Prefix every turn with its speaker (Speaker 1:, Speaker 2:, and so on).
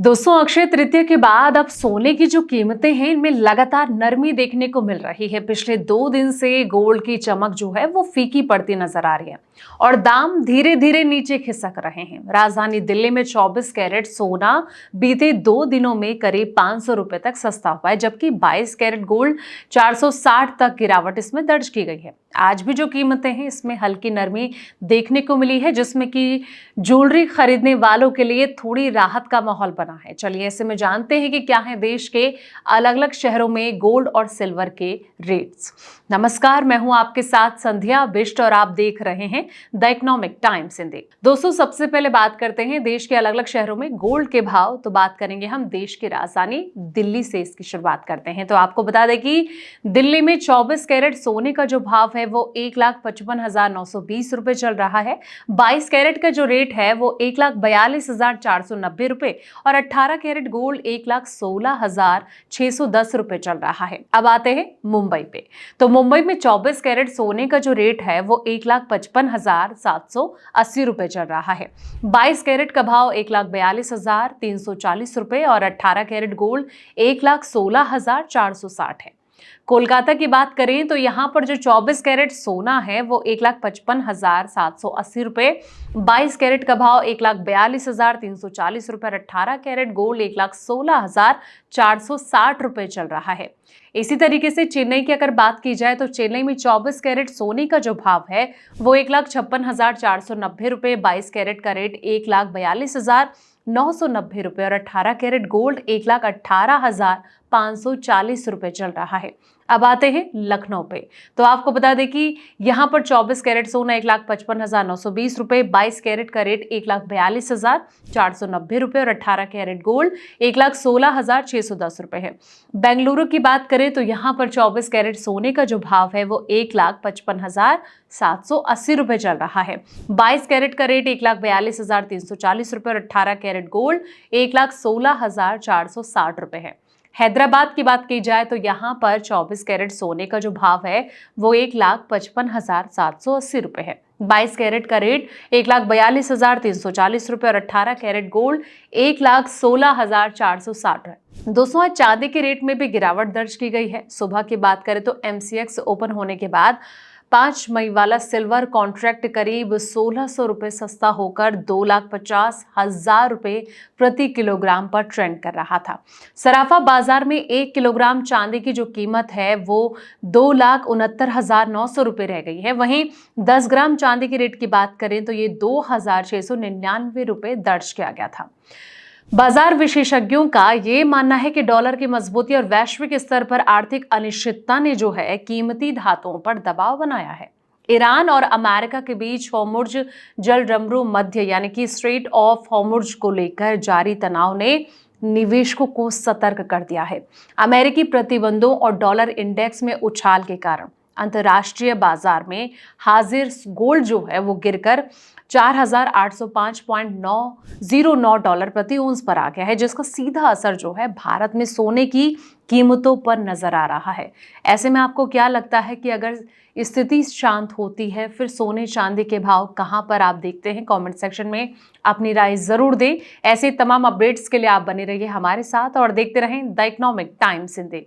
Speaker 1: दोस्तों, अक्षय तृतीया के बाद अब सोने की जो कीमतें हैं इनमें लगातार नरमी देखने को मिल रही है। पिछले 2 दिन से गोल्ड की चमक जो है वो फीकी पड़ती नजर आ रही है और दाम धीरे धीरे नीचे खिसक रहे हैं। राजधानी दिल्ली में 24 कैरेट सोना बीते 2 दिनों में करीब 500 रुपए तक सस्ता हुआ है, जबकि 22 कैरेट गोल्ड 460 तक गिरावट इसमें दर्ज की गई है। आज भी जो कीमतें हैं इसमें हल्की नरमी देखने को मिली है, जिसमें कि ज्वेलरी खरीदने वालों के लिए थोड़ी राहत का माहौल बना है। चलिए ऐसे में जानते हैं कि क्या है देश के अलग अलग शहरों में गोल्ड और सिल्वर के रेट्स। नमस्कार, मैं हूं आपके साथ संध्या बिष्ट और आप देख रहे हैं द इकोनॉमिक टाइम्स हिंदी। दोस्तों, सबसे पहले बात करते हैं देश के अलग अलग शहरों में गोल्ड के भाव। तो बात करेंगे हम देश की राजधानी दिल्ली से, इसकी शुरुआत करते हैं। तो आपको बता दें कि दिल्ली में 24 कैरेट सोने का जो भाव है वो 1,55,920 रुपए चल रहा है। 22 कैरेट का जो रेट है वो 1,42,490 रुपए और 18 कैरेट गोल्ड 1,16,610 रुपए चल रहा है। अब आते हैं मुंबई पे। तो मुंबई में 24 कैरेट सोने का जो रेट है वो 1,55,780 रुपए चल रहा है। 22 कैरेट का भाव 1,42,340 रुपए और 18 कैरेट गोल्ड 1,16,460 है। कोलकाता की बात करें तो यहां पर जो 24 कैरेट सोना है वो 1,55,780 रुपए, 22 कैरेट का भाव 1,42,340 रुपए और 18 कैरेट गोल्ड 1,16,460 रुपए चल रहा है। इसी तरीके से चेन्नई की अगर बात की जाए तो चेन्नई में 24 कैरेट सोने का जो भाव है वो 1,56,490 रुपए, 22 कैरेट का रेट 1,42,990 रुपए और 18 कैरेट गोल्ड 1,18,540 रुपए चल रहा है। अब आते हैं लखनऊ पे। तो आपको बता दें कि यहाँ पर 24 कैरेट सोना 1,55,920 रुपए, 22 कैरेट का रेट 1,42,490 रुपए और 18 कैरेट गोल्ड 1,16,610 रुपए है। बेंगलुरु की बात करें तो यहाँ पर 24 कैरेट सोने का जो भाव है वो 1,55,780 रुपए चल रहा है। 22 कैरेट का रेट 1,42,340 रुपए और 18 कैरेट गोल्ड 1,16,460 रुपए है। हैदराबाद की बात की जाए तो यहाँ पर 24 कैरेट सोने का जो भाव है वो 1,55,780 रुपए है। 22 कैरेट का रेट 1,42,340 रुपए और 18 कैरेट गोल्ड 1,16,460 है। दोस्तों, आज चांदी के रेट में भी गिरावट दर्ज की गई है। सुबह की बात करें तो MCX ओपन होने के बाद 5 मई वाला सिल्वर कॉन्ट्रैक्ट करीब 1,600 रुपए सस्ता होकर 2,50,000 रुपए प्रति किलोग्राम पर ट्रेंड कर रहा था। सराफा बाजार में 1 किलोग्राम चांदी की जो कीमत है वो 2,69,900 रुपए रह गई है। वहीं 10 ग्राम चांदी के रेट की बात करें तो ये 2,699 रुपए दर्ज किया गया था। बाजार विशेषज्ञों का ये मानना है कि डॉलर की मजबूती और वैश्विक स्तर पर आर्थिक अनिश्चितता ने जो है कीमती धातुओं पर दबाव बनाया है। ईरान और अमेरिका के बीच होर्मुज जलडमरू मध्य यानी कि स्ट्रेट ऑफ होर्मुज को लेकर जारी तनाव ने निवेशकों को सतर्क कर दिया है। अमेरिकी प्रतिबंधों और डॉलर इंडेक्स में उछाल के कारण अंतर्राष्ट्रीय बाजार में हाजिर गोल्ड जो है वो गिरकर 4,805.909 डॉलर प्रति औंस पर आ गया है, जिसका सीधा असर जो है भारत में सोने की कीमतों पर नजर आ रहा है। ऐसे में आपको क्या लगता है कि अगर स्थिति शांत होती है फिर सोने चांदी के भाव कहां पर आप देखते हैं? कमेंट सेक्शन में अपनी राय जरूर दें। ऐसे तमाम अपडेट्स के लिए आप बने रहिए हमारे साथ और देखते रहें द इकोनॉमिक टाइम्स हिंदी।